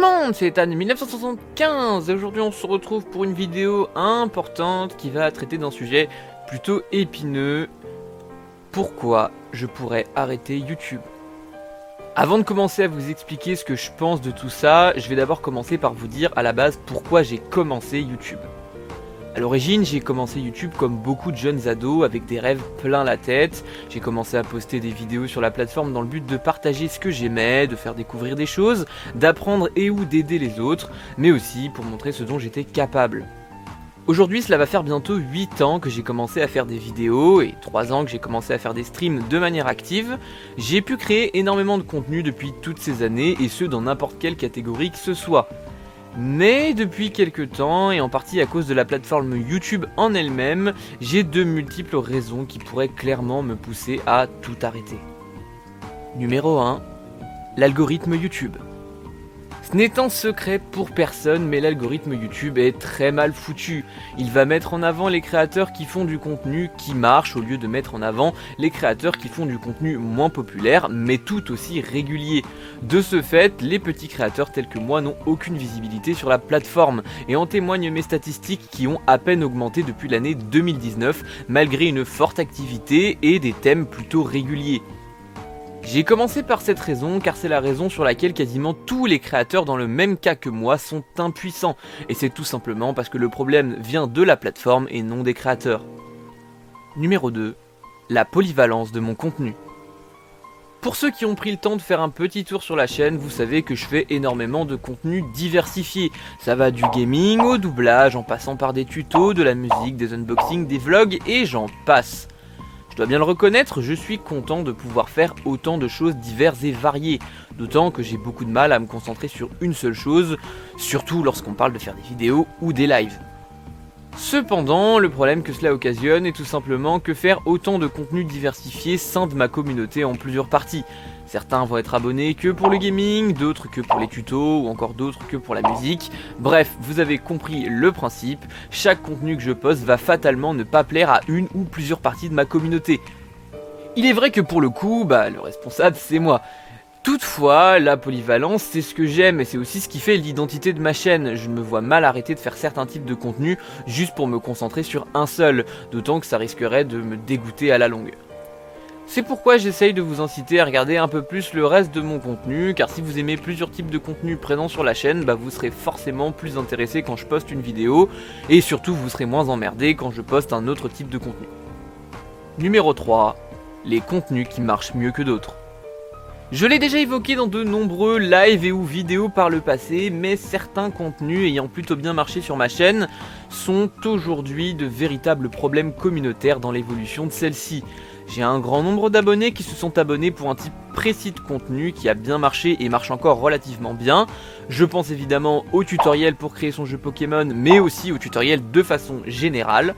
monde, c'est Ethan 1975 et aujourd'hui on se retrouve pour une vidéo importante qui va traiter d'un sujet plutôt épineux. Pourquoi je pourrais arrêter YouTube? Avant de commencer à vous expliquer ce que je pense de tout ça, je vais d'abord commencer par vous dire à la base pourquoi j'ai commencé YouTube. A l'origine, j'ai commencé YouTube comme beaucoup de jeunes ados avec des rêves plein la tête. J'ai commencé à poster des vidéos sur la plateforme dans le but de partager ce que j'aimais, de faire découvrir des choses, d'apprendre et ou d'aider les autres, mais aussi pour montrer ce dont j'étais capable. Aujourd'hui, cela va faire bientôt 8 ans que j'ai commencé à faire des vidéos et 3 ans que j'ai commencé à faire des streams de manière active. J'ai pu créer énormément de contenu depuis toutes ces années et ce dans n'importe quelle catégorie que ce soit. Mais depuis quelques temps, et en partie à cause de la plateforme YouTube en elle-même, j'ai de multiples raisons qui pourraient clairement me pousser à tout arrêter. Numéro 1. L'algorithme YouTube. Ce n'est un secret pour personne, mais l'algorithme YouTube est très mal foutu. Il va mettre en avant les créateurs qui font du contenu qui marche, au lieu de mettre en avant les créateurs qui font du contenu moins populaire, mais tout aussi régulier. De ce fait, les petits créateurs tels que moi n'ont aucune visibilité sur la plateforme, et en témoignent mes statistiques qui ont à peine augmenté depuis l'année 2019, malgré une forte activité et des thèmes plutôt réguliers. J'ai commencé par cette raison car c'est la raison sur laquelle quasiment tous les créateurs dans le même cas que moi sont impuissants, et c'est tout simplement parce que le problème vient de la plateforme et non des créateurs. Numéro 2. La polyvalence de mon contenu. Pour ceux qui ont pris le temps de faire un petit tour sur la chaîne, vous savez que je fais énormément de contenu diversifié. Ça va du gaming au doublage, en passant par des tutos, de la musique, des unboxings, des vlogs et j'en passe. Je dois bien le reconnaître, je suis content de pouvoir faire autant de choses diverses et variées, d'autant que j'ai beaucoup de mal à me concentrer sur une seule chose, surtout lorsqu'on parle de faire des vidéos ou des lives. Cependant, le problème que cela occasionne est tout simplement que faire autant de contenu diversifié scinde ma communauté en plusieurs parties. Certains vont être abonnés que pour le gaming, d'autres que pour les tutos, ou encore d'autres que pour la musique. Bref, vous avez compris le principe, chaque contenu que je poste va fatalement ne pas plaire à une ou plusieurs parties de ma communauté. Il est vrai que pour le coup, le responsable c'est moi. Toutefois, la polyvalence c'est ce que j'aime et c'est aussi ce qui fait l'identité de ma chaîne. Je me vois mal arrêter de faire certains types de contenus juste pour me concentrer sur un seul, d'autant que ça risquerait de me dégoûter à la longue. C'est pourquoi j'essaye de vous inciter à regarder un peu plus le reste de mon contenu, car si vous aimez plusieurs types de contenus présents sur la chaîne, vous serez forcément plus intéressé quand je poste une vidéo, et surtout vous serez moins emmerdé quand je poste un autre type de contenu. Numéro 3. Les contenus qui marchent mieux que d'autres. Je l'ai déjà évoqué dans de nombreux lives et ou vidéos par le passé, mais certains contenus ayant plutôt bien marché sur ma chaîne sont aujourd'hui de véritables problèmes communautaires dans l'évolution de celle-ci. J'ai un grand nombre d'abonnés qui se sont abonnés pour un type précis de contenu qui a bien marché et marche encore relativement bien. Je pense évidemment au tutoriel pour créer son jeu Pokémon, mais aussi au tutoriel de façon générale.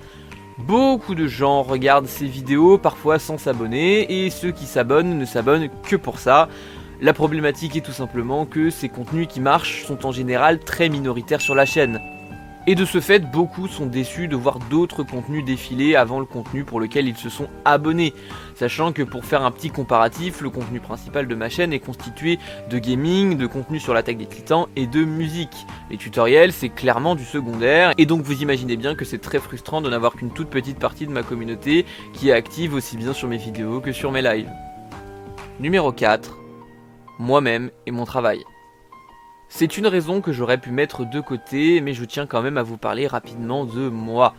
Beaucoup de gens regardent ces vidéos parfois sans s'abonner et ceux qui s'abonnent ne s'abonnent que pour ça. La problématique est tout simplement que ces contenus qui marchent sont en général très minoritaires sur la chaîne. Et de ce fait, beaucoup sont déçus de voir d'autres contenus défiler avant le contenu pour lequel ils se sont abonnés. Sachant que pour faire un petit comparatif, le contenu principal de ma chaîne est constitué de gaming, de contenu sur l'attaque des titans et de musique. Les tutoriels, c'est clairement du secondaire, et donc vous imaginez bien que c'est très frustrant de n'avoir qu'une toute petite partie de ma communauté qui est active aussi bien sur mes vidéos que sur mes lives. Numéro 4. Moi-même et mon travail. C'est une raison que j'aurais pu mettre de côté, mais je tiens quand même à vous parler rapidement de moi.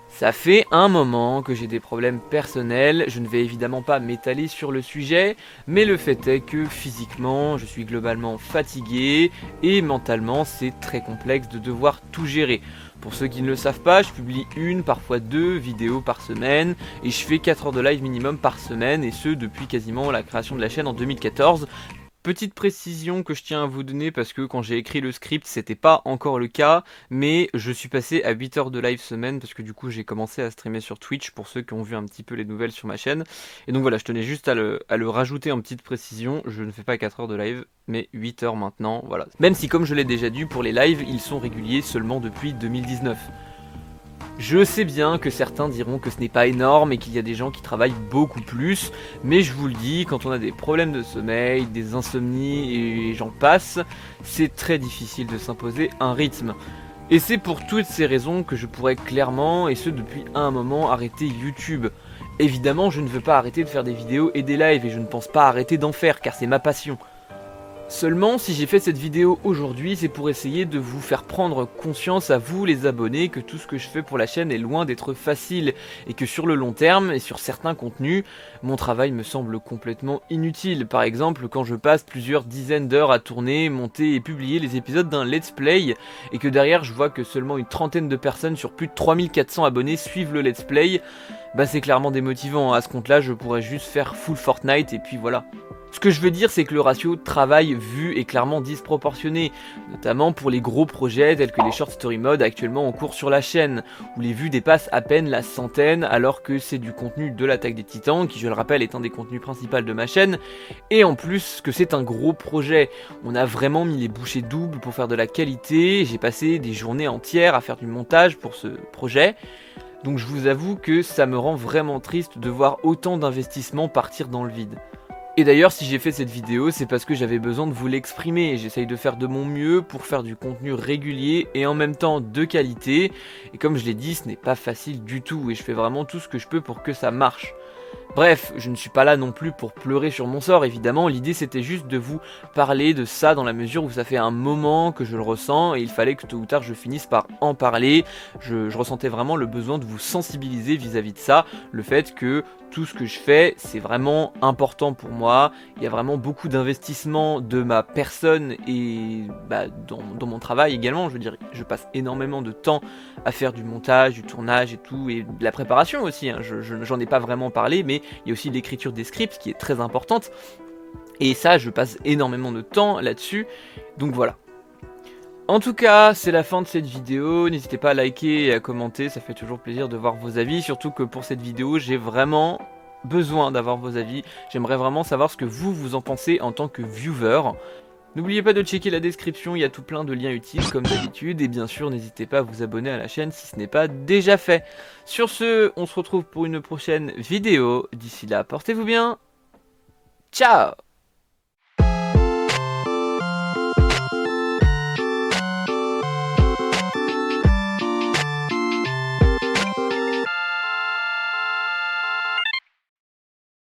Ça fait un moment que j'ai des problèmes personnels, je ne vais évidemment pas m'étaler sur le sujet, mais le fait est que physiquement, je suis globalement fatigué, et mentalement, c'est très complexe de devoir tout gérer. Pour ceux qui ne le savent pas, je publie une, parfois 2 vidéos par semaine, et je fais 4 heures de live minimum par semaine, et ce depuis quasiment la création de la chaîne en 2014. Petite précision que je tiens à vous donner parce que quand j'ai écrit le script c'était pas encore le cas, mais je suis passé à 8 heures de live semaine parce que du coup j'ai commencé à streamer sur Twitch pour ceux qui ont vu un petit peu les nouvelles sur ma chaîne. Et donc voilà, je tenais juste à le rajouter en petite précision, je ne fais pas 4 heures de live mais 8 heures maintenant, voilà. Même si comme je l'ai déjà dit pour les lives, ils sont réguliers seulement depuis 2019. Je sais bien que certains diront que ce n'est pas énorme et qu'il y a des gens qui travaillent beaucoup plus, mais je vous le dis, quand on a des problèmes de sommeil, des insomnies et j'en passe, c'est très difficile de s'imposer un rythme. Et c'est pour toutes ces raisons que je pourrais clairement, et ce depuis un moment, arrêter YouTube. Évidemment, je ne veux pas arrêter de faire des vidéos et des lives et je ne pense pas arrêter d'en faire car c'est ma passion. Seulement, si j'ai fait cette vidéo aujourd'hui, c'est pour essayer de vous faire prendre conscience à vous les abonnés que tout ce que je fais pour la chaîne est loin d'être facile et que sur le long terme et sur certains contenus, mon travail me semble complètement inutile. Par exemple, quand je passe plusieurs dizaines d'heures à tourner, monter et publier les épisodes d'un let's play et que derrière je vois que seulement une trentaine de personnes sur plus de 3400 abonnés suivent le let's play, bah c'est clairement démotivant. À ce compte-là, je pourrais juste faire full Fortnite et puis voilà. Ce que je veux dire, c'est que le ratio travail-vue est clairement disproportionné, notamment pour les gros projets tels que les Short Story Mode actuellement en cours sur la chaîne, où les vues dépassent à peine la centaine alors que c'est du contenu de l'Attaque des Titans, qui je le rappelle est un des contenus principaux de ma chaîne, et en plus que c'est un gros projet. On a vraiment mis les bouchées doubles pour faire de la qualité, j'ai passé des journées entières à faire du montage pour ce projet. Donc je vous avoue que ça me rend vraiment triste de voir autant d'investissements partir dans le vide. Et d'ailleurs, si j'ai fait cette vidéo, c'est parce que j'avais besoin de vous l'exprimer. J'essaye de faire de mon mieux pour faire du contenu régulier et en même temps de qualité. Et comme je l'ai dit, ce n'est pas facile du tout et je fais vraiment tout ce que je peux pour que ça marche. Bref, je ne suis pas là non plus pour pleurer sur mon sort, évidemment, l'idée c'était juste de vous parler de ça dans la mesure où ça fait un moment que je le ressens et il fallait que tôt ou tard je finisse par en parler. Je ressentais vraiment le besoin de vous sensibiliser vis-à-vis de ça, le fait que tout ce que je fais c'est vraiment important pour moi, il y a vraiment beaucoup d'investissement de ma personne et dans mon travail également, je veux dire, je passe énormément de temps à faire du montage, du tournage et tout, et de la préparation aussi, hein. J'en ai pas vraiment parlé, mais il y a aussi l'écriture des scripts qui est très importante, et ça je passe énormément de temps là-dessus, donc voilà. En tout cas, c'est la fin de cette vidéo, n'hésitez pas à liker et à commenter, ça fait toujours plaisir de voir vos avis, surtout que pour cette vidéo, j'ai vraiment besoin d'avoir vos avis, j'aimerais vraiment savoir ce que vous en pensez en tant que viewer. N'oubliez pas de checker la description, il y a tout plein de liens utiles comme d'habitude, et bien sûr n'hésitez pas à vous abonner à la chaîne si ce n'est pas déjà fait. Sur ce, on se retrouve pour une prochaine vidéo, d'ici là portez-vous bien, ciao!